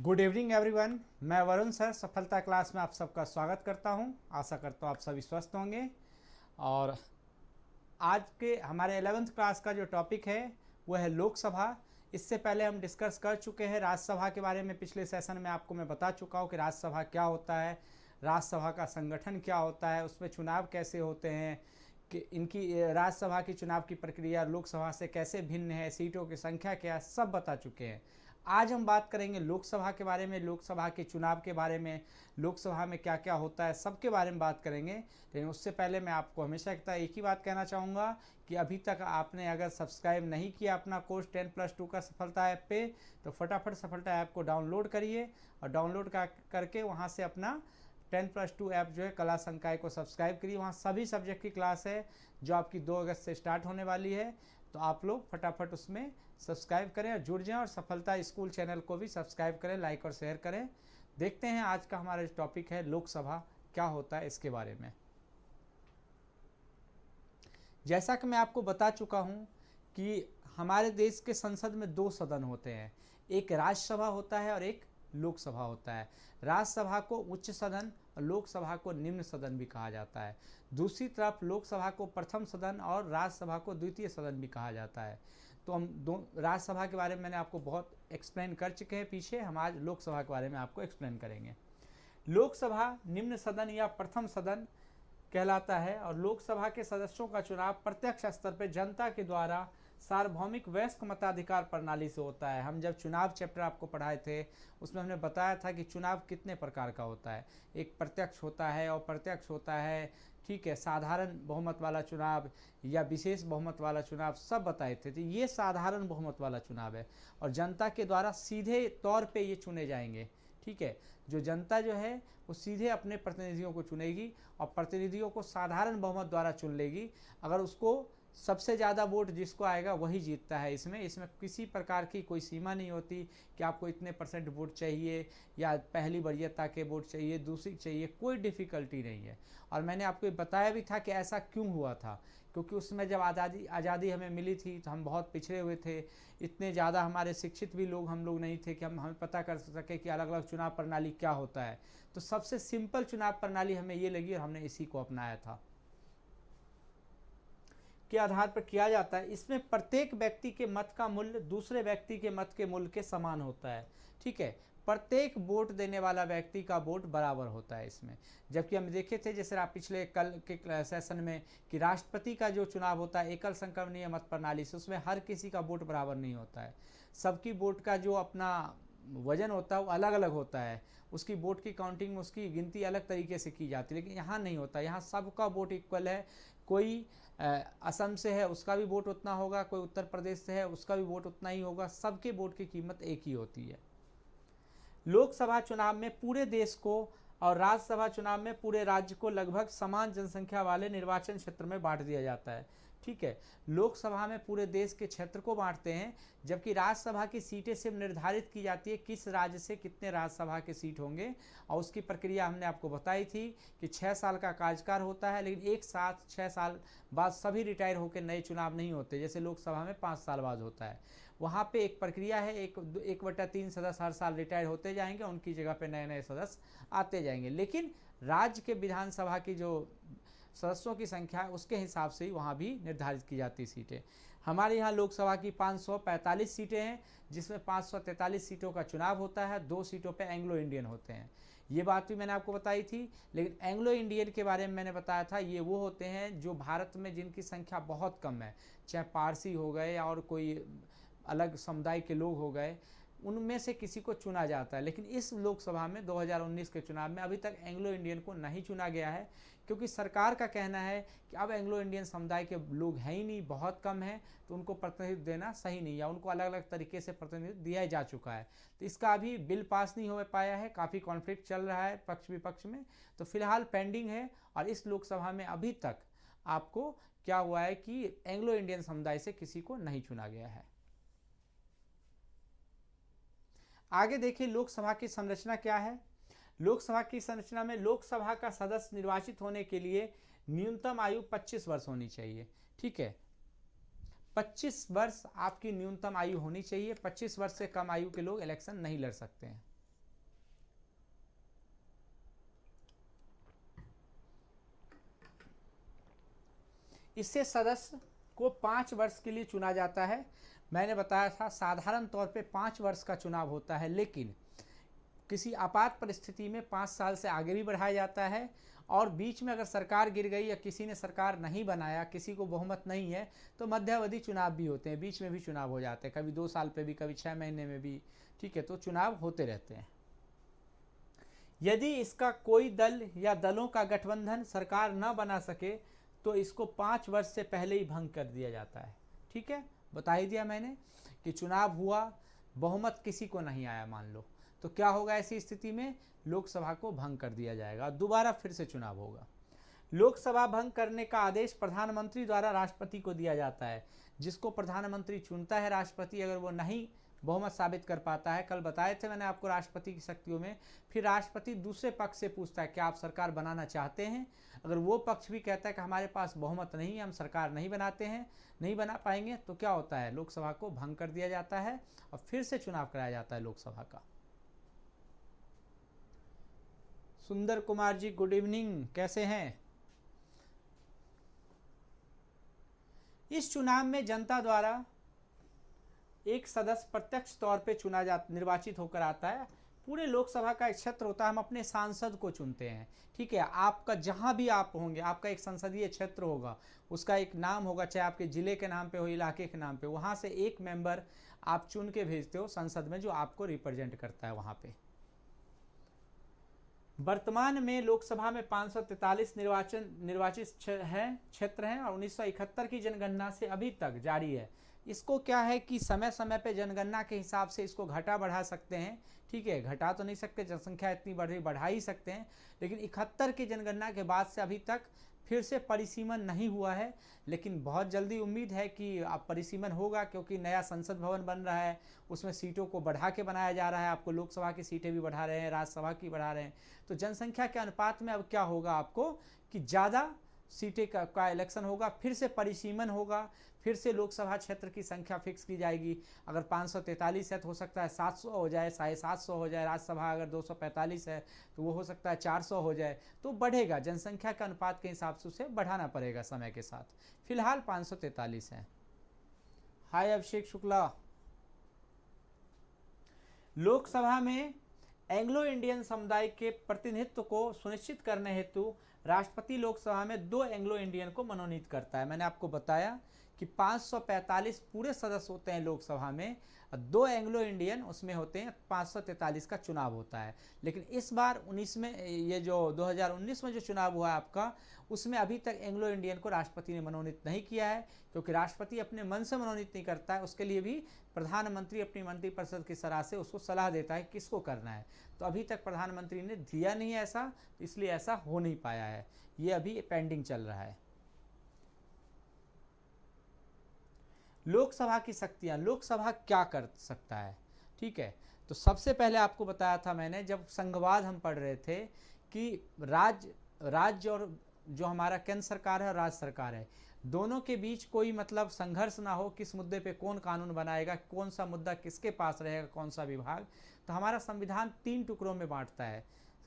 Good evening everyone. मैं Varun sir सफलता class में आप सबका स्वागत करता हूं। आशा करता हूं आप सभी स्वस्थ होंगे। और आज के हमारे 11th क्लास का जो टॉपिक है वो है लोकसभा। इससे पहले हम डिस्कस कर चुके हैं राज्यसभा के बारे में। पिछले सेशन में आपको मैं बता चुका हूं कि राज्यसभा क्या होता है, राज्यसभा का संगठन क्या होता है, उसमें चुनाव कैसे होते हैं, कि इनकी राज्यसभा की चुनाव की प्रक्रिया लोकसभा से कैसे भिन्न है, सीटों की संख्या क्या है, सब बता चुके हैं। आज हम बात करेंगे लोकसभा के बारे में, लोकसभा के चुनाव के बारे में, लोकसभा में क्या क्या होता है, सबके बारे में बात करेंगे। लेकिन उससे पहले मैं आपको हमेशा एक ही बात कहना चाहूँगा कि अभी तक आपने अगर सब्सक्राइब नहीं किया अपना कोर्स 10+2 का सफलता ऐप पे, तो फटाफट सफलता ऐप को डाउनलोड करिए और डाउनलोड करके वहाँ से अपना 10+2 ऐप जो है कला संकाय को सब्सक्राइब करिए। वहाँ सभी सब्जेक्ट की क्लास है जो आपकी 2 अगस्त से स्टार्ट होने वाली है। तो आप लोग फटाफट उसमें सब्सक्राइब करें और जुड़ जाएं, और सफलता स्कूल चैनल को भी सब्सक्राइब करें, लाइक और शेयर करें। देखते हैं आज का हमारा टॉपिक है लोकसभा क्या होता है, इसके बारे में। जैसा कि मैं आपको बता चुका हूं कि हमारे देश के संसद में 2 सदन होते हैं, एक राज्यसभा होता है और एक लोकसभा होता है। राज्यसभा को उच्च सदन और लोकसभा को निम्न सदन भी कहा जाता है। दूसरी तरफ लोकसभा को प्रथम सदन और राज्यसभा को द्वितीय सदन भी कहा जाता है। तो हम राज्यसभा के बारे में मैंने आपको बहुत एक्सप्लेन कर चुके हैं पीछे, हम आज लोकसभा के बारे में आपको एक्सप्लेन करेंगे। लोकसभा निम्न सदन या प्रथम सदन कहलाता है और लोकसभा के सदस्यों का चुनाव प्रत्यक्ष स्तर पर जनता के द्वारा सार्वभौमिक वयस्क मताधिकार प्रणाली से होता है। हम जब चुनाव चैप्टर आपको पढ़ाए थे उसमें हमने बताया था कि चुनाव कितने प्रकार का होता है। एक प्रत्यक्ष होता है, अप्रत्यक्ष होता है, ठीक है, साधारण बहुमत वाला चुनाव या विशेष बहुमत वाला चुनाव, सब बताए थे। तो ये साधारण बहुमत वाला चुनाव है और जनता के द्वारा सीधे तौर पे ये चुने जाएंगे। ठीक है, जो जनता जो है वो सीधे अपने प्रतिनिधियों को चुनेगी और प्रतिनिधियों को साधारण बहुमत द्वारा चुन लेगी। अगर उसको सबसे ज़्यादा वोट जिसको आएगा वही जीतता है। इसमें किसी प्रकार की कोई सीमा नहीं होती कि आपको इतने % वोट चाहिए या पहली वरीयता के वोट चाहिए, दूसरी चाहिए, कोई डिफ़िकल्टी नहीं है। और मैंने आपको बताया भी था कि ऐसा क्यों हुआ था, क्योंकि उसमें जब आज़ादी हमें मिली थी तो हम बहुत पिछड़े हुए थे। इतने ज़्यादा हमारे शिक्षित भी हम लोग नहीं थे कि हमें पता कर सके कि अलग अलग चुनाव प्रणाली क्या होता है। तो सबसे सिंपल चुनाव प्रणाली हमें ये लगी और हमने इसी को अपनाया था। के आधार पर किया जाता है। इसमें प्रत्येक व्यक्ति के मत का मूल्य दूसरे व्यक्ति के मत के मूल्य के समान होता है। ठीक है, प्रत्येक वोट देने वाला व्यक्ति का वोट बराबर होता है इसमें। जबकि हम देखे थे जैसे आप पिछले कल के सेशन में कि राष्ट्रपति का जो चुनाव होता है एकल संक्रमणीय मत प्रणाली से, उसमें हर किसी का वोट बराबर नहीं होता है। सबकी वोट का जो अपना वजन होता है वो अलग अलग होता है। उसकी वोट की काउंटिंग में उसकी गिनती अलग तरीके से की जाती है। लेकिन यहाँ नहीं होता, यहाँ सबका वोट इक्वल है। कोई असम से है उसका भी वोट उतना होगा, कोई उत्तर प्रदेश से है उसका भी वोट उतना ही होगा। सबके वोट की कीमत एक ही होती है। लोकसभा चुनाव में पूरे देश को और राज्यसभा चुनाव में पूरे राज्य को लगभग समान जनसंख्या वाले निर्वाचन क्षेत्र में बांट दिया जाता है। ठीक है, लोकसभा में पूरे देश के क्षेत्र को बांटते हैं, जबकि राज्यसभा की सीटें सिर्फ निर्धारित की जाती है किस राज्य से कितने राज्यसभा के सीट होंगे। और उसकी प्रक्रिया हमने आपको बताई थी कि 6 साल का कार्यकाल होता है, लेकिन एक साथ 6 साल बाद सभी रिटायर होकर नए चुनाव नहीं होते, जैसे लोकसभा में 5 साल बाद होता है। वहाँ पे एक प्रक्रिया है, 1/3 सदस्य हर साल रिटायर होते जाएंगे, उनकी जगह पे नए नए सदस्य आते जाएंगे। लेकिन राज्य के विधानसभा की जो सदस्यों की संख्या है उसके हिसाब से ही वहाँ भी निर्धारित की जाती सीटें। हमारे यहाँ लोकसभा की 545 सीटें हैं, जिसमें 543 सीटों का चुनाव होता है। 2 सीटों पे एंग्लो इंडियन होते हैं। ये बात भी मैंने आपको बताई थी। लेकिन एंग्लो इंडियन के बारे में मैंने बताया था, ये वो होते हैं जो भारत में जिनकी संख्या बहुत कम है, चाहे पारसी हो गए और कोई अलग समुदाय के लोग हो गए, उनमें से किसी को चुना जाता है। लेकिन इस लोकसभा में 2019 के चुनाव में अभी तक एंग्लो इंडियन को नहीं चुना गया है, क्योंकि सरकार का कहना है कि अब एंग्लो इंडियन समुदाय के लोग हैं ही नहीं, बहुत कम हैं, तो उनको प्रतिनिधित्व देना सही नहीं है। उनको अलग अलग तरीके से प्रतिनिधित्व दिया जा चुका है। तो इसका अभी बिल पास नहीं हो पाया है, काफ़ी कॉन्फ्लिक्ट चल रहा है पक्ष विपक्ष में, तो फिलहाल पेंडिंग है। और इस लोकसभा में अभी तक आपको क्या हुआ है कि एंग्लो इंडियन समुदाय से किसी को नहीं चुना गया है। आगे देखिए लोकसभा की संरचना क्या है। लोकसभा की संरचना में लोकसभा का सदस्य निर्वाचित होने के लिए न्यूनतम आयु 25 वर्ष होनी चाहिए। ठीक है, 25 वर्ष आपकी न्यूनतम आयु होनी चाहिए। 25 वर्ष से कम आयु के लोग इलेक्शन नहीं लड़ सकते हैं। इससे सदस्य को 5 वर्ष के लिए चुना जाता है। मैंने बताया था साधारण तौर पे 5 वर्ष का चुनाव होता है, लेकिन किसी आपात परिस्थिति में 5 साल से आगे भी बढ़ाया जाता है। और बीच में अगर सरकार गिर गई या किसी ने सरकार नहीं बनाया, किसी को बहुमत नहीं है, तो मध्यावधि चुनाव भी होते हैं, बीच में भी चुनाव हो जाते हैं, कभी 2 साल पे भी, कभी 6 महीने में भी, ठीक है। तो चुनाव होते रहते हैं। यदि इसका कोई दल या दलों का गठबंधन सरकार न बना सके तो इसको 5 वर्ष से पहले ही भंग कर दिया जाता है, ठीक है। बता ही दिया मैंने कि चुनाव हुआ, बहुमत किसी को नहीं आया मान लो, तो क्या होगा ऐसी स्थिति में? लोकसभा को भंग कर दिया जाएगा, दोबारा फिर से चुनाव होगा। लोकसभा भंग करने का आदेश प्रधानमंत्री द्वारा राष्ट्रपति को दिया जाता है, जिसको प्रधानमंत्री चुनता है। राष्ट्रपति अगर वो नहीं बहुमत साबित कर पाता है, कल बताए थे मैंने आपको राष्ट्रपति की शक्तियों में, फिर राष्ट्रपति दूसरे पक्ष से पूछता है क्या आप सरकार बनाना चाहते हैं। अगर वो पक्ष भी कहता है कि हमारे पास बहुमत नहीं है, हम सरकार नहीं बनाते हैं, नहीं बना पाएंगे, तो क्या होता है? लोकसभा को भंग कर दिया जाता है और फिर से चुनाव कराया जाता है लोकसभा का। सुंदर कुमार जी गुड इवनिंग, कैसे हैं? इस चुनाव में जनता द्वारा एक सदस्य प्रत्यक्ष तौर पे निर्वाचित होकर आता है। पूरे लोकसभा का एक क्षेत्र होता है, हम अपने सांसद को चुनते हैं, ठीक है। आपका जहां भी आप होंगे, आपका एक संसदीय क्षेत्र होगा, उसका एक नाम होगा, चाहे आपके जिले के नाम पे हो, इलाके के नाम पे, वहां से एक मेंबर आप चुन के भेजते हो संसद में, जो आपको रिप्रेजेंट करता है वहां पे। वर्तमान में लोकसभा में 543 निर्वाचित क्षेत्र हैं और 1971 की जनगणना से अभी तक जारी है। इसको क्या है कि समय समय पे जनगणना के हिसाब से इसको घटा बढ़ा सकते हैं, ठीक है। घटा तो नहीं सकते, जनसंख्या इतनी बढ़ रही, बढ़ा ही सकते हैं, लेकिन 71 की जनगणना के बाद से अभी तक फिर से परिसीमन नहीं हुआ है। लेकिन बहुत जल्दी उम्मीद है कि अब परिसीमन होगा, क्योंकि नया संसद भवन बन रहा है, उसमें सीटों को बढ़ा के बनाया जा रहा है। आपको लोकसभा की सीटें भी बढ़ा रहे हैं, राज्यसभा की बढ़ा रहे हैं, तो जनसंख्या के अनुपात में अब क्या होगा आपको कि ज़्यादा सीटें का इलेक्शन होगा, फिर से परिसीमन होगा, फिर से लोकसभा क्षेत्र की संख्या फिक्स की जाएगी। अगर 543 है तो हो सकता है 700 हो जाए, 750 हो जाए। राज्यसभा अगर 245 है तो वो हो सकता है 400 हो जाए, तो बढ़ेगा, जनसंख्या के अनुपात के हिसाब से उसे बढ़ाना पड़ेगा समय के साथ। फिलहाल 543 है। हाय अभिषेक शुक्ला। लोकसभा में एंग्लो इंडियन समुदाय के प्रतिनिधित्व को सुनिश्चित करने हेतु राष्ट्रपति लोकसभा में 2 एंग्लो इंडियन को मनोनीत करता है। मैंने आपको बताया कि 545 पूरे सदस्य होते हैं लोकसभा में, 2 एंग्लो इंडियन उसमें होते हैं, 543 का चुनाव होता है। लेकिन इस बार 19 में, ये जो 2019 में जो चुनाव हुआ है आपका, उसमें अभी तक एंग्लो इंडियन को राष्ट्रपति ने मनोनीत नहीं किया है, क्योंकि राष्ट्रपति अपने मन से मनोनीत नहीं करता है। उसके लिए भी प्रधानमंत्री अपनी मंत्रिपरिषद की सलाह से उसको सलाह देता है किसको करना है। तो अभी तक प्रधानमंत्री ने दिया नहीं है ऐसा, इसलिए ऐसा हो नहीं पाया है, ये अभी पेंडिंग चल रहा है। लोकसभा की शक्तियां, लोकसभा क्या कर सकता है, ठीक है। तो सबसे पहले आपको बताया था मैंने, जब संघवाद हम पढ़ रहे थे, कि राज्य और जो हमारा केंद्र सरकार है और राज्य सरकार है, दोनों के बीच कोई मतलब संघर्ष ना हो, किस मुद्दे पे कौन कानून बनाएगा, कौन सा मुद्दा किसके पास रहेगा, कौन सा विभाग। तो हमारा संविधान 3 टुकड़ों में बांटता है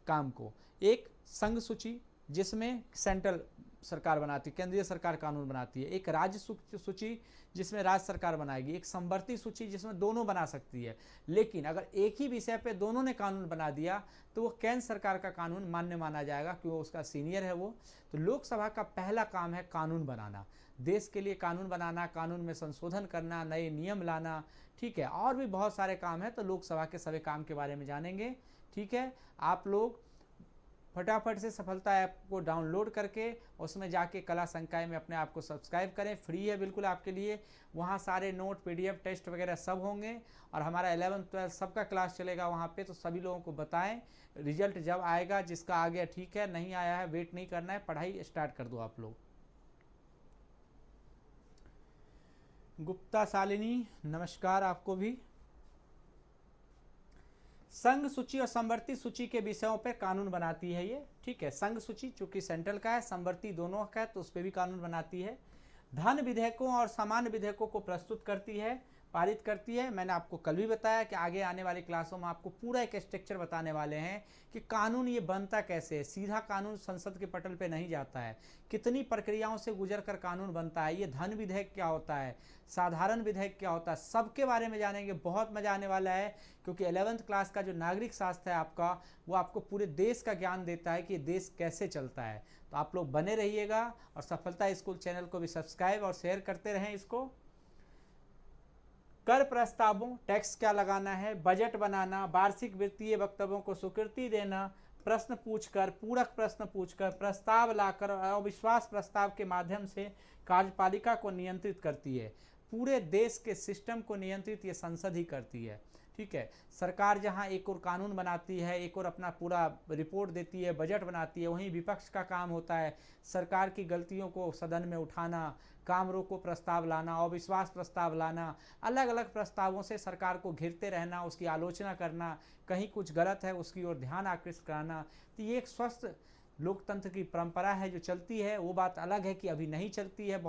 काम को। एक संघ सूची, जिसमें सेंट्रल सरकार बनाती है, केंद्रीय सरकार कानून बनाती है। एक राज्य सूची, जिसमें राज्य सरकार बनाएगी। एक समवर्ती सूची, जिसमें दोनों बना सकती है। लेकिन अगर एक ही विषय पे दोनों ने कानून बना दिया तो वो केंद्र सरकार का कानून मान्य माना जाएगा, क्योंकि वो उसका सीनियर है वो। तो लोकसभा का पहला काम है कानून बनाना, देश के लिए कानून बनाना, कानून में संशोधन करना, नए नियम लाना, ठीक है। और भी बहुत सारे काम है, तो लोकसभा के सभी काम के बारे में जानेंगे, ठीक है। आप लोग फटाफट से सफलता ऐप को डाउनलोड करके उसमें जाके कला संकाय में अपने आप को सब्सक्राइब करें, फ्री है बिल्कुल आपके लिए। वहाँ सारे नोट, पीडीएफ, टेस्ट वगैरह सब होंगे, और हमारा 11th 12th सबका क्लास चलेगा वहाँ पे। तो सभी लोगों को बताएं, रिजल्ट जब आएगा, जिसका आ गया ठीक है, नहीं आया है वेट नहीं करना है, पढ़ाई स्टार्ट कर दो आप लोग। गुप्ता शालिनी नमस्कार आपको भी। संघ सूची और संवर्ती सूची के विषयों पर कानून बनाती है ये, ठीक है। संघ सूची चूंकि सेंट्रल का है, संवर्ती दोनों का है, तो उस पर भी कानून बनाती है। धन विधेयकों और सामान्य विधेयकों को प्रस्तुत करती है। पारित करती है। मैंने आपको कल भी बताया कि आगे आने वाली क्लासों में आपको पूरा एक स्ट्रक्चर बताने वाले हैं कि कानून ये बनता कैसे है। सीधा कानून संसद के पटल पे नहीं जाता है, कितनी प्रक्रियाओं से गुजर कर कानून बनता है। ये धन विधेयक क्या होता है, साधारण विधेयक क्या होता है, सबके बारे में जानेंगे। बहुत मजा आने वाला है, क्योंकि 11th क्लास का जो नागरिक शास्त्र है आपका, वो आपको पूरे देश का ज्ञान देता है कि देश कैसे चलता है। तो आप लोग बने रहिएगा और सफलता स्कूल चैनल को भी सब्सक्राइब और शेयर करते रहें इसको। कर प्रस्तावों, टैक्स क्या लगाना है, बजट बनाना, वार्षिक वित्तीय वक्तव्यों को स्वीकृति देना, प्रश्न पूछकर, पूरक प्रश्न पूछकर, प्रस्ताव लाकर अविश्वास प्रस्ताव के माध्यम से कार्यपालिका को नियंत्रित करती है। पूरे देश के सिस्टम को नियंत्रित ये संसद ही करती है। ठीक है, सरकार जहां एक और कानून बनाती है, एक और अपना पूरा रिपोर्ट देती है, बजट बनाती है, वहीं विपक्ष का काम होता है सरकार की गलतियों को सदन में उठाना, काम रोको प्रस्ताव लाना, अविश्वास प्रस्ताव लाना, अलग अलग प्रस्तावों से सरकार को घेरते रहना, उसकी आलोचना करना, कहीं कुछ गलत है उसकी ओर ध्यान आकृष्ट कराना। तो ये एक स्वस्थ लोकतंत्र की परंपरा है जो चलती है। वो बात अलग है कि अभी नहीं चलती है,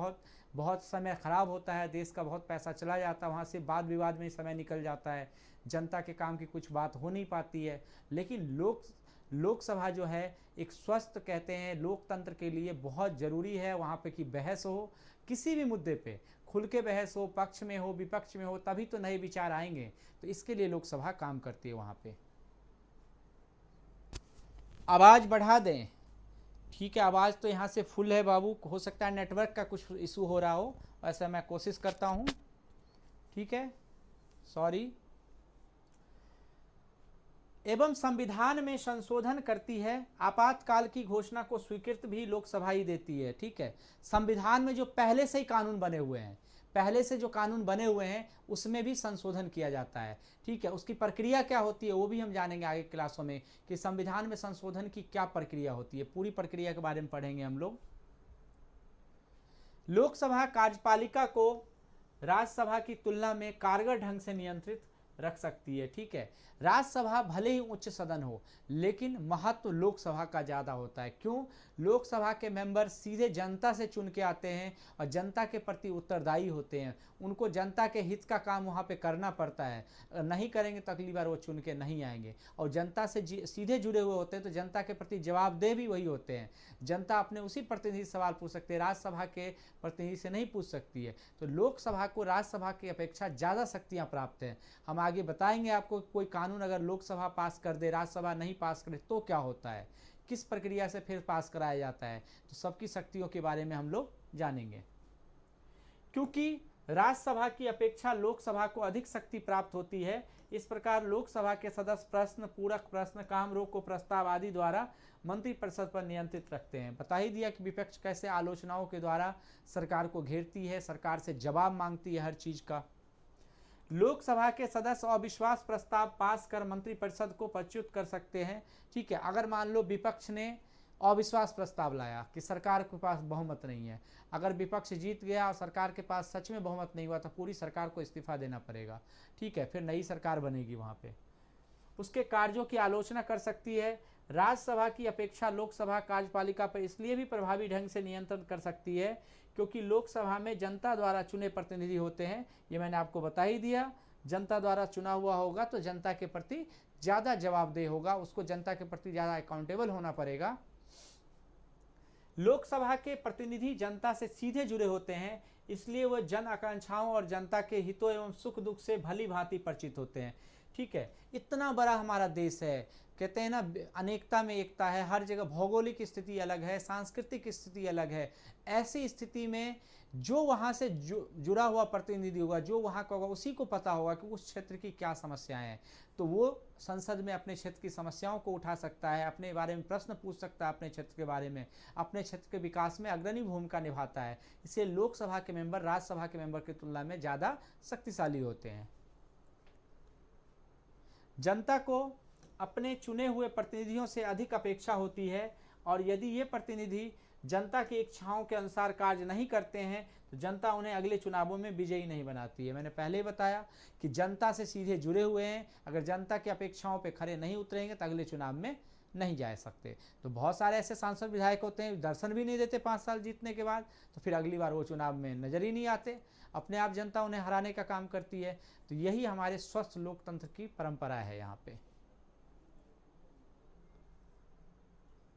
बहुत समय खराब होता है, देश का बहुत पैसा चला जाता है, वहाँ से वाद विवाद में समय निकल जाता है, जनता के काम की कुछ बात हो नहीं पाती है। लेकिन लोकसभा जो है एक स्वस्थ, कहते हैं, लोकतंत्र के लिए बहुत ज़रूरी है। वहाँ पे कि बहस हो, किसी भी मुद्दे पे खुल के बहस हो, पक्ष में हो विपक्ष में हो, तभी तो नए विचार आएंगे। तो इसके लिए लोकसभा काम करती है वहाँ पे। आवाज़ बढ़ा दें, ठीक है, आवाज़ तो यहाँ से फुल है बाबू, हो सकता है नेटवर्क का कुछ इशू हो रहा हो, ऐसा मैं कोशिश करता हूँ। ठीक है, सॉरी। एवं संविधान में संशोधन करती है, आपातकाल की घोषणा को स्वीकृत भी लोकसभा ही देती है। ठीक है, संविधान में जो पहले से ही कानून बने हुए हैं, पहले से जो कानून बने हुए हैं उसमें भी संशोधन किया जाता है। ठीक है, उसकी प्रक्रिया क्या होती है वो भी हम जानेंगे आगे क्लासों में कि संविधान में संशोधन की क्या प्रक्रिया होती है। पूरी प्रक्रिया के बारे में पढ़ेंगे हम लोग। लोकसभा कार्यपालिका को राज्यसभा की तुलना में कारगर ढंग से नियंत्रित रख सकती है। ठीक है, राज्यसभा भले ही उच्च सदन हो, लेकिन महत्व लोकसभा का ज़्यादा होता है। क्यों? लोकसभा के मेंबर सीधे जनता से चुन के आते हैं और जनता के प्रति उत्तरदायी होते हैं। उनको जनता के हित का काम वहाँ पे करना पड़ता है, नहीं करेंगे तो अगली बार वो चुन के नहीं आएंगे। और जनता से सीधे जुड़े हुए होते हैं तो जनता के प्रति जवाबदेह भी वही होते हैं। जनता अपने उसी प्रतिनिधि से सवाल पूछ सकते हैं, राज्यसभा के प्रतिनिधि से नहीं पूछ सकती है। तो लोकसभा को राज्यसभा की अपेक्षा ज़्यादा शक्तियाँ प्राप्त हैं। हम आगे बताएंगे आपको, कोई कानून अगर लोकसभा पास कर दे, राज्यसभा नहीं पास करे तो क्या होता है, किस प्रक्रिया से फिर पास कराया जाता है। तो सबकी शक्तियों के बारे में हम लोग जानेंगे। क्योंकि राज्यसभा की अपेक्षा लोकसभा को अधिक शक्ति प्राप्त होती है, इस प्रकार लोकसभा के सदस्य प्रश्न, पूरक प्रश्न, काम रोको प्रस्ताव आदि द्वारा मंत्रिपरिषद पर नियंत्रित रखते हैं। बता ही दिया कि विपक्ष कैसे आलोचनाओं के द्वारा सरकार को घेरती है, सरकार से जवाब मांगती है हर चीज का। लोकसभा के सदस्य अविश्वास प्रस्ताव पास कर मंत्रिपरिषद को पदच्युत कर सकते हैं। ठीक है, अगर मान लो विपक्ष ने अविश्वास प्रस्ताव लाया कि सरकार के पास बहुमत नहीं है, अगर विपक्ष जीत गया और सरकार के पास सच में बहुमत नहीं हुआ तो पूरी सरकार को इस्तीफा देना पड़ेगा। ठीक है, फिर नई सरकार बनेगी वहाँ पे। उसके कार्यों की आलोचना कर सकती है। राज्यसभा की अपेक्षा लोकसभा कार्यपालिका पर इसलिए भी प्रभावी ढंग से नियंत्रण कर सकती है क्योंकि लोकसभा में जनता द्वारा चुने प्रतिनिधि होते हैं। ये मैंने आपको बता ही दिया, जनता द्वारा चुना हुआ होगा तो जनता के प्रति ज़्यादा जवाबदेह होगा, उसको जनता के प्रति ज़्यादा अकाउंटेबल होना पड़ेगा। लोकसभा के प्रतिनिधि जनता से सीधे जुड़े होते हैं, इसलिए वह जन आकांक्षाओं और जनता के हितों एवं सुख दुख से भली भांति परिचित होते हैं। ठीक है, इतना बड़ा हमारा देश है, कहते हैं ना अनेकता में एकता है, हर जगह भौगोलिक स्थिति अलग है, सांस्कृतिक स्थिति अलग है। ऐसी स्थिति में जो वहाँ से जुड़ा हुआ प्रतिनिधि होगा, जो वहाँ का होगा, उसी को पता होगा कि उस क्षेत्र की क्या समस्याएं हैं। तो वो संसद में अपने क्षेत्र की समस्याओं को उठा सकता है, अपने बारे में प्रश्न पूछ सकता है, अपने क्षेत्र के बारे में, अपने क्षेत्र के विकास में अग्रणी भूमिका निभाता है। इससे लोकसभा के मेंबर राज्यसभा के मेंबर की तुलना में ज़्यादा शक्तिशाली होते हैं। जनता को अपने चुने हुए प्रतिनिधियों से अधिक अपेक्षा होती है और यदि ये प्रतिनिधि जनता की इच्छाओं के अनुसार कार्य नहीं करते हैं तो जनता उन्हें अगले चुनावों में विजयी नहीं बनाती है। मैंने पहले बताया कि जनता से सीधे जुड़े हुए हैं, अगर जनता की अपेक्षाओं पे खरे नहीं उतरेंगे तो अगले चुनाव में नहीं जा सकते। तो बहुत सारे ऐसे सांसद विधायक होते हैं दर्शन भी नहीं देते 5 साल जीतने के बाद, तो फिर अगली बार वो चुनाव में नजर ही नहीं आते, अपने आप जनता उन्हें हराने का काम करती है। तो यही हमारे स्वस्थ लोकतंत्र की परंपरा है। यहाँ पे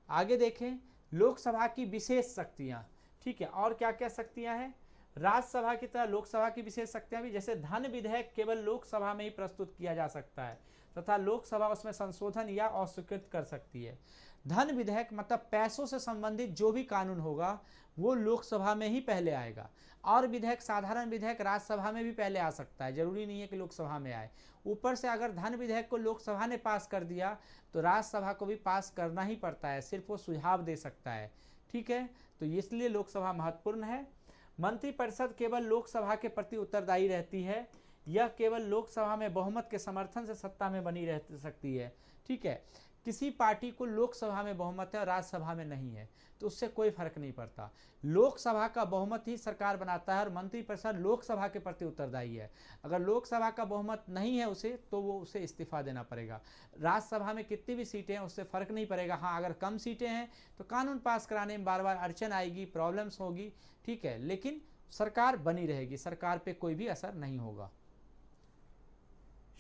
आगे देखें लोकसभा की विशेष शक्तियाँ, ठीक है, और क्या क्या शक्तियाँ हैं। राज्यसभा की तरह लोकसभा की विशेष शक्तियाँ भी, जैसे धन विधेयक केवल लोकसभा में ही प्रस्तुत किया जा सकता है तथा लोकसभा उसमें संशोधन या अस्वीकृत कर सकती है। धन विधेयक मतलब पैसों से संबंधित जो भी कानून होगा वो लोकसभा में ही पहले आएगा, और विधेयक साधारण विधेयक राज्यसभा में भी पहले आ सकता है, जरूरी नहीं है कि लोकसभा में आए। ऊपर से अगर धन विधेयक को लोकसभा ने पास कर दिया तो राज्यसभा को भी पास करना ही पड़ता है, सिर्फ वो सुझाव दे सकता है, ठीक है। तो इसलिए लोकसभा महत्वपूर्ण है। मंत्रिपरिषद केवल लोकसभा के प्रति उत्तरदायी रहती है, यह केवल लोकसभा में बहुमत के समर्थन से सत्ता में बनी रह सकती है, ठीक है। किसी पार्टी को लोकसभा में बहुमत है और राज्यसभा में नहीं है तो उससे कोई फर्क नहीं पड़ता, लोकसभा का बहुमत ही सरकार बनाता है और मंत्रिपरिषद लोकसभा के प्रति उत्तरदायी है। अगर लोकसभा का बहुमत नहीं है उसे तो वो उसे इस्तीफा देना पड़ेगा। राज्यसभा में कितनी भी सीटें हैं उससे फर्क नहीं पड़ेगा। हाँ, अगर कम सीटें हैं तो कानून पास कराने में बार बार अड़चन आएगी, प्रॉब्लम्स होगी, ठीक है, लेकिन सरकार बनी रहेगी, सरकार पे कोई भी असर नहीं होगा।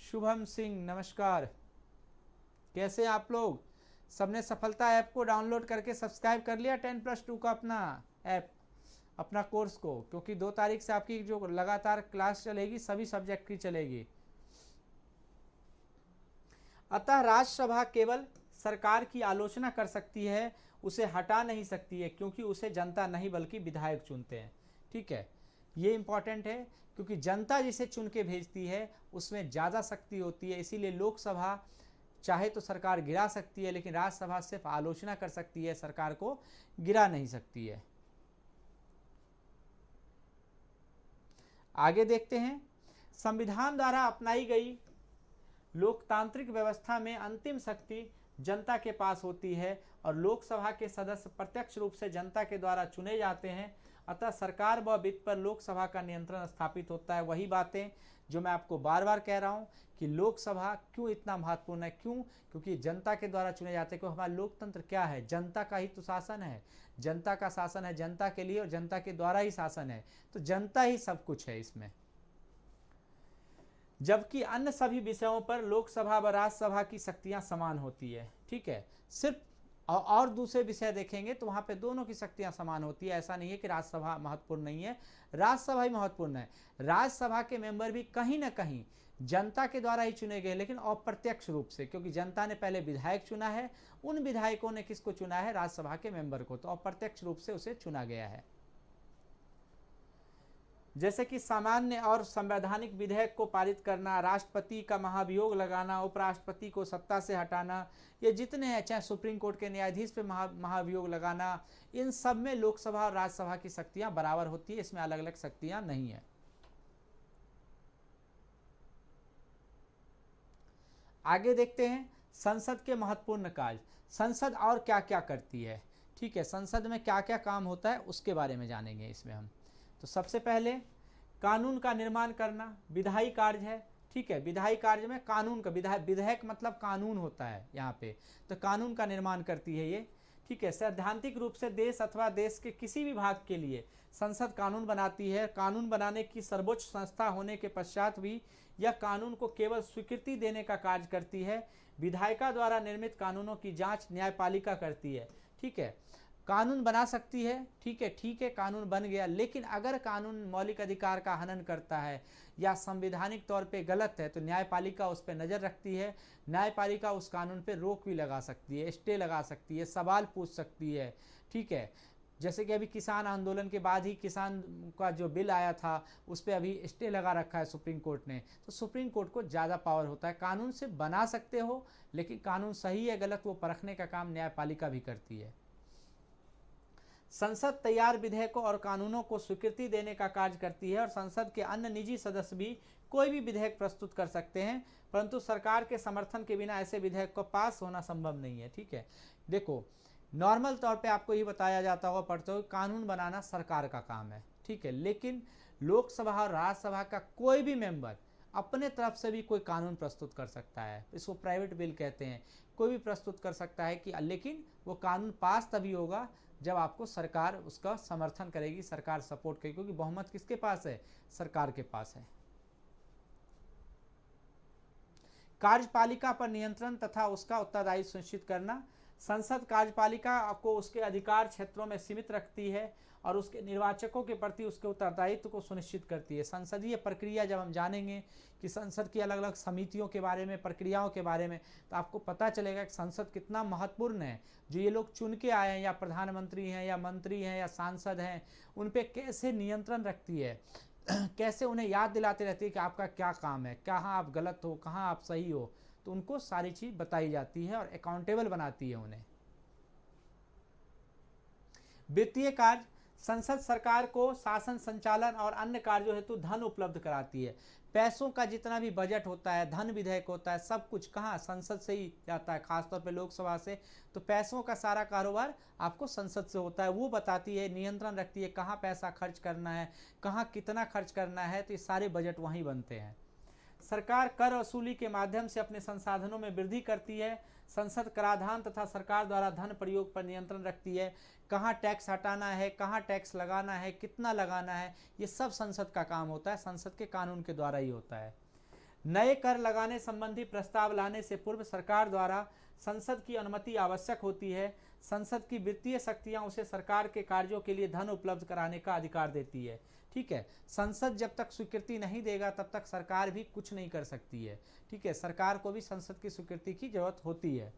शुभम सिंह नमस्कार, कैसे आप लोग? सबने सफलता ऐप को डाउनलोड करके सब्सक्राइब कर लिया 10+2 का अपना ऐप, अपना कोर्स को, क्योंकि 2 तारीख से आपकी जो लगातार क्लास चलेगी सभी सब्जेक्ट की चलेगी। अतः राज्यसभा केवल सरकार की आलोचना कर सकती है, उसे हटा नहीं सकती है, क्योंकि उसे जनता नहीं बल्कि विधायक चुनते हैं, ठीक है। ये इंपॉर्टेंट है क्योंकि जनता जिसे चुन के भेजती है उसमें ज़्यादा शक्ति होती है, इसीलिए लोकसभा चाहे तो सरकार गिरा सकती है लेकिन राज्यसभा सिर्फ आलोचना कर सकती है, सरकार को गिरा नहीं सकती है। आगे देखते हैं, संविधान द्वारा अपनाई गई लोकतांत्रिक व्यवस्था में अंतिम शक्ति जनता के पास होती है और लोकसभा के सदस्य प्रत्यक्ष रूप से जनता के द्वारा चुने जाते हैं। अतः सरकार व वित्त पर लोकसभा का नियंत्रण स्थापित होता है। वही बातें जो मैं आपको बार बार कह रहा हूं कि लोकसभा क्यों इतना महत्वपूर्ण है, क्यों? क्योंकि जनता के द्वारा चुने जाते हैं। क्योंकि हमारा लोकतंत्र क्या है? जनता का ही तो शासन है, जनता का शासन है, जनता के लिए और जनता के द्वारा ही शासन है, तो जनता ही सब कुछ है इसमें। जबकि अन्य सभी विषयों पर लोकसभा व राज्यसभा की शक्तियां समान होती है, ठीक है। सिर्फ और दूसरे विषय देखेंगे तो वहां पे दोनों की शक्तियां समान होती है। ऐसा नहीं है कि राज्यसभा महत्वपूर्ण नहीं है, राज्यसभा ही महत्वपूर्ण है। राज्यसभा के मेंबर भी कहीं ना कहीं जनता के द्वारा ही चुने गए, लेकिन अप्रत्यक्ष रूप से, क्योंकि जनता ने पहले विधायक चुना है, उन विधायकों ने किसको चुना है? राज्यसभा के मेंबर को, तो अप्रत्यक्ष रूप से उसे चुना गया है। जैसे कि सामान्य और संवैधानिक विधेयक को पारित करना, राष्ट्रपति का महाभियोग लगाना, उपराष्ट्रपति को सत्ता से हटाना, ये जितने हैं, चाहे सुप्रीम कोर्ट के न्यायाधीश पे महाभियोग लगाना, इन सब में लोकसभा और राज्यसभा की शक्तियां बराबर होती है, इसमें अलग अलग शक्तियां नहीं है। आगे देखते हैं संसद के महत्वपूर्ण कार्य, संसद और क्या क्या करती है, ठीक है, संसद में क्या क्या काम होता है उसके बारे में जानेंगे इसमें हम। तो सबसे पहले कानून का निर्माण करना विधायी कार्य है, ठीक है। विधायी कार्य में कानून का, विधेयक मतलब कानून होता है यहाँ पे, तो कानून का निर्माण करती है ये, ठीक है। सैद्धांतिक रूप से देश अथवा देश के किसी भी भाग के लिए संसद कानून बनाती है। कानून बनाने की सर्वोच्च संस्था होने के पश्चात भी यह कानून को केवल स्वीकृति देने का कार्य करती है। विधायिका द्वारा निर्मित कानूनों की जांच न्यायपालिका करती है, ठीक है। कानून बना सकती है, ठीक है, कानून बन गया, लेकिन अगर कानून मौलिक अधिकार का हनन करता है या संवैधानिक तौर पे गलत है तो न्यायपालिका उस पर नज़र रखती है। न्यायपालिका उस कानून पे रोक भी लगा सकती है, स्टे लगा सकती है, सवाल पूछ सकती है, ठीक है। जैसे कि अभी किसान आंदोलन के बाद ही किसान का जो बिल आया था उस पर अभी स्टे लगा रखा है सुप्रीम कोर्ट ने, तो सुप्रीम कोर्ट को ज़्यादा पावर होता है। कानून से बना सकते हो लेकिन कानून सही है गलत वो परखने का काम न्यायपालिका भी करती है। संसद तैयार विधेयकों और कानूनों को स्वीकृति देने का कार्य करती है और संसद के अन्य निजी सदस्य भी कोई भी विधेयक प्रस्तुत कर सकते हैं, परंतु सरकार के समर्थन के बिना ऐसे विधेयक को पास होना संभव नहीं है, ठीक है। देखो, नॉर्मल तौर पे आपको ये बताया जाता होगा पढ़ते हुए, कानून बनाना सरकार का काम है, ठीक है, लेकिन लोकसभा और राज्यसभा का कोई भी मेंबर अपने तरफ से भी कोई कानून प्रस्तुत कर सकता है, इसको प्राइवेट बिल कहते हैं। कोई भी प्रस्तुत कर सकता है कि लेकिन वो कानून पास तभी होगा जब आपको सरकार उसका समर्थन करेगी, सरकार सपोर्ट करेगी, क्योंकि बहुमत किसके पास है? सरकार के पास है। कार्यपालिका पर नियंत्रण तथा उसका उत्तरदायित्व सुनिश्चित करना। संसद कार्यपालिका को उसके अधिकार क्षेत्रों में सीमित रखती है और उसके निर्वाचकों के प्रति उसके उत्तरदायित्व को सुनिश्चित करती है। संसदीय प्रक्रिया जब हम जानेंगे कि संसद की अलग अलग समितियों के बारे में, प्रक्रियाओं के बारे में, तो आपको पता चलेगा कि संसद कितना महत्वपूर्ण है। जो ये लोग चुन के आए हैं, या प्रधानमंत्री हैं, या मंत्री हैं, या सांसद हैं, उन पर कैसे नियंत्रण रखती है, कैसे उन्हें याद दिलाते रहती है कि आपका क्या काम है, कहाँ आप गलत हो, कहाँ आप सही हो। तो उनको सारी चीज़ बताई जाती है और अकाउंटेबल बनाती है उन्हें। वित्तीय कार्य। संसद सरकार को शासन, संचालन और अन्य कार्यों हेतु धन उपलब्ध कराती है। पैसों का जितना भी बजट होता है, धन विधेयक होता है, सब कुछ कहाँ? संसद से ही जाता है, खासतौर पे लोकसभा से। तो पैसों का सारा कारोबार आपको संसद से होता है। वो बताती है, नियंत्रण रखती है कहाँ पैसा खर्च करना है, कहाँ कितना खर्च करना है। तो ये सारे बजट वहीं बनते हैं। सरकार कर वसूली के माध्यम से अपने संसाधनों में वृद्धि करती है। संसद कराधान तथा सरकार द्वारा धन प्रयोग पर नियंत्रण रखती है। कहाँ टैक्स हटाना है, कहाँ टैक्स लगाना है, कितना लगाना है, ये सब संसद का काम होता है, संसद के कानून के द्वारा ही होता है। नए कर लगाने संबंधी प्रस्ताव लाने से पूर्व सरकार द्वारा संसद की अनुमति आवश्यक होती है। संसद की वित्तीय शक्तियां उसे सरकार के कार्यों के लिए धन उपलब्ध कराने का अधिकार देती है। ठीक है, संसद जब तक स्वीकृति नहीं देगा तब तक सरकार भी कुछ नहीं कर सकती है। ठीक है, सरकार को भी संसद की स्वीकृति की जरूरत होती है।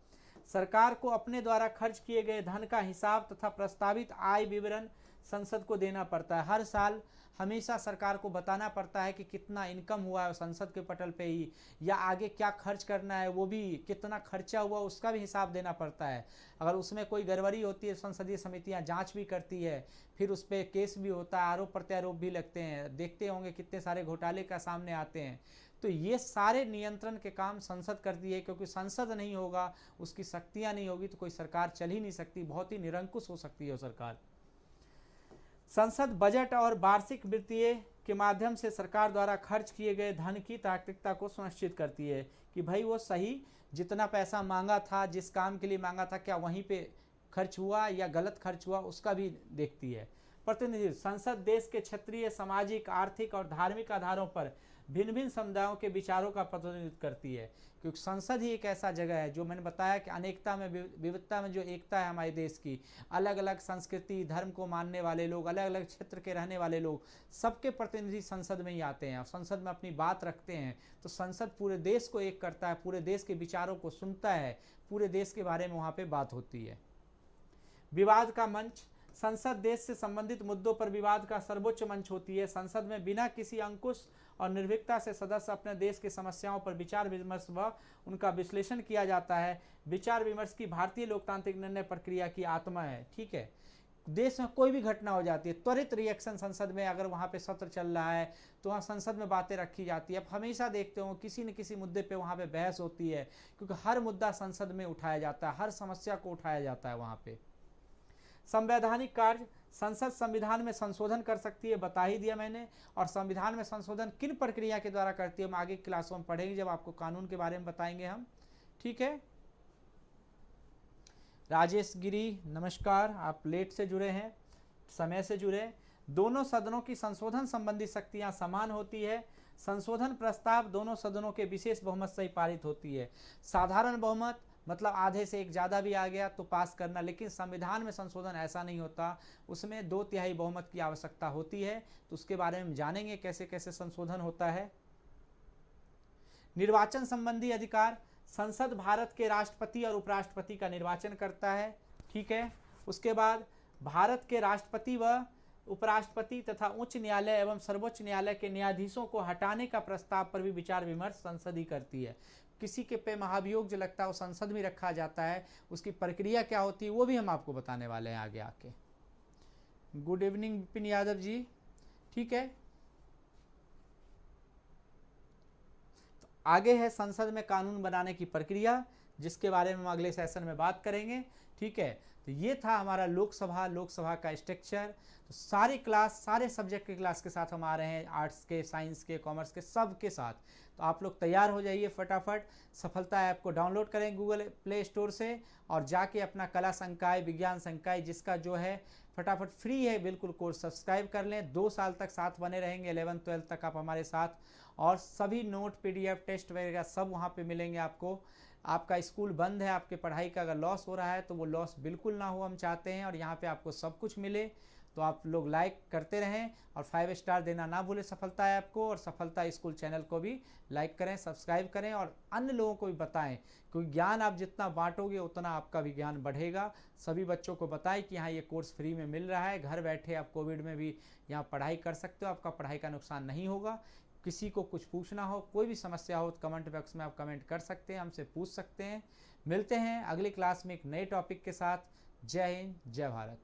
सरकार को अपने द्वारा खर्च किए गए धन का हिसाब तथा प्रस्तावित आय विवरण संसद को देना पड़ता है। हर साल हमेशा सरकार को बताना पड़ता है कि कितना इनकम हुआ है संसद के पटल पे ही, या आगे क्या खर्च करना है, वो भी कितना खर्चा हुआ उसका भी हिसाब देना पड़ता है। अगर उसमें कोई गड़बड़ी होती है, संसदीय समितियां जांच भी करती है, फिर उस पर केस भी होता है, आरोप प्रत्यारोप भी लगते हैं। देखते होंगे कितने सारे घोटाले का सामने आते हैं। तो ये सारे नियंत्रण के काम संसद करती है, क्योंकि संसद नहीं होगा, उसकी शक्तियां नहीं होगी, तो कोई सरकार चल ही नहीं सकती, बहुत ही निरंकुश हो सकती है सरकार। संसद बजट और वार्षिक वित्तीय के माध्यम से सरकार द्वारा खर्च किए गए धन की तार्किकता को सुनिश्चित करती है कि भाई वो सही, जितना पैसा मांगा था, जिस काम के लिए मांगा था, क्या वहीं पे खर्च हुआ या गलत खर्च हुआ, उसका भी देखती है। प्रतिनिधित्व। संसद देश के क्षेत्रीय, सामाजिक, आर्थिक और धार्मिक आधारों पर भिन्न भिन्न समुदायों के विचारों का प्रतिनिधित्व करती है, क्योंकि संसद ही एक ऐसा जगह है जो मैंने बताया कि अनेकता में विविधता में जो एकता है हमारे देश की, अलग अलग संस्कृति, धर्म को मानने वाले लोग, अलग अलग क्षेत्र के रहने वाले लोग, सबके प्रतिनिधि संसद में ही आते हैं और संसद में अपनी बात रखते हैं। तो संसद पूरे देश को एक करता है, पूरे देश के विचारों को सुनता है, पूरे देश के बारे में वहाँ पर बात होती है। विवाद का मंच। संसद देश से संबंधित मुद्दों पर विवाद का सर्वोच्च मंच होती है। संसद में बिना किसी अंकुश और निर्भीकता से सदस्य अपने देश की समस्याओं पर विचार विमर्श व उनका विश्लेषण किया जाता है। विचार विमर्श की भारतीय लोकतांत्रिक निर्णय प्रक्रिया की आत्मा है। ठीक है, देश में कोई भी घटना हो जाती है, त्वरित रिएक्शन संसद में, अगर वहाँ पे सत्र चल रहा है तो वहाँ संसद में बातें रखी जाती है। आप हमेशा देखते हो किसी न किसी मुद्दे पे वहाँ पे बहस होती है, क्योंकि हर मुद्दा संसद में उठाया जाता है, हर समस्या को उठाया जाता है वहाँ पे। संवैधानिक कार्य। संसद संविधान में संशोधन कर सकती है, बता ही दिया मैंने। और संविधान में संशोधन किन प्रक्रिया के द्वारा करती है हम आगे क्लासों में पढ़ेंगे, जब आपको कानून के बारे में बताएंगे हम। ठीक है, राजेश गिरी नमस्कार, आप लेट से जुड़े हैं, समय से जुड़े। दोनों सदनों की संशोधन संबंधी शक्तियां समान होती है। संशोधन प्रस्ताव दोनों सदनों के विशेष बहुमत से ही पारित होती है। साधारण बहुमत मतलब आधे से एक ज़्यादा भी आ गया तो पास करना, लेकिन संविधान में संशोधन ऐसा नहीं होता, उसमें 2/3 बहुमत की आवश्यकता होती है। तो उसके बारे में जानेंगे कैसे कैसे संशोधन होता है। निर्वाचन संबंधी अधिकार। संसद भारत के राष्ट्रपति और उपराष्ट्रपति का निर्वाचन करता है। ठीक है, उसके बाद भारत के राष्ट्रपति व उपराष्ट्रपति तथा उच्च न्यायालय एवं सर्वोच्च न्यायालय के न्यायाधीशों को हटाने का प्रस्ताव पर भी विचार विमर्श संसद ही करती है। किसी के पे महाभियोग जो लगता है वो संसद में रखा जाता है, उसकी प्रक्रिया क्या होती है वो भी हम आपको बताने वाले हैं आगे आके। Good evening Vipin Yadav ji. ठीक है, तो आगे है संसद में कानून बनाने की प्रक्रिया, जिसके बारे में हम अगले सेशन में बात करेंगे। ठीक है, तो ये था हमारा लोकसभा का स्ट्रक्चर। तो सारी क्लास, सारे सब्जेक्ट के क्लास के साथ हम आ रहे हैं, आर्ट्स के, साइंस के, कॉमर्स के, सब के साथ। तो आप लोग तैयार हो जाइए फटाफट। सफलता ऐप को डाउनलोड करें गूगल प्ले स्टोर से और जाके अपना कला संकाय, विज्ञान संकाय, जिसका जो है फटाफट फ्री है बिल्कुल, कोर्स सब्सक्राइब कर लें। 2 साल तक साथ बने रहेंगे, 11th-12th तक आप हमारे साथ, और सभी नोट, PDF, टेस्ट वगैरह सब वहाँ पे मिलेंगे आपको। आपका स्कूल बंद है, आपके पढ़ाई का अगर लॉस हो रहा है तो वो लॉस बिल्कुल ना हो, हम चाहते हैं, और यहाँ पे आपको सब कुछ मिले। तो आप लोग लाइक करते रहें और 5 स्टार देना ना भूलें सफलता ऐप को, और सफलता स्कूल चैनल को भी लाइक करें, सब्सक्राइब करें और अन्य लोगों को भी बताएं, क्योंकि ज्ञान आप जितना बांटोगे उतना आपका भी ज्ञान बढ़ेगा। सभी बच्चों को बताएं कि हाँ ये कोर्स फ्री में मिल रहा है, घर बैठे आप कोविड में भी यहाँ पढ़ाई कर सकते हो, आपका पढ़ाई का नुकसान नहीं होगा। किसी को कुछ पूछना हो, कोई भी समस्या हो तो कमेंट बॉक्स में आप कमेंट कर सकते हैं, हमसे पूछ सकते हैं। मिलते हैं अगली क्लास में एक नए टॉपिक के साथ। जय हिंद, जय भारत।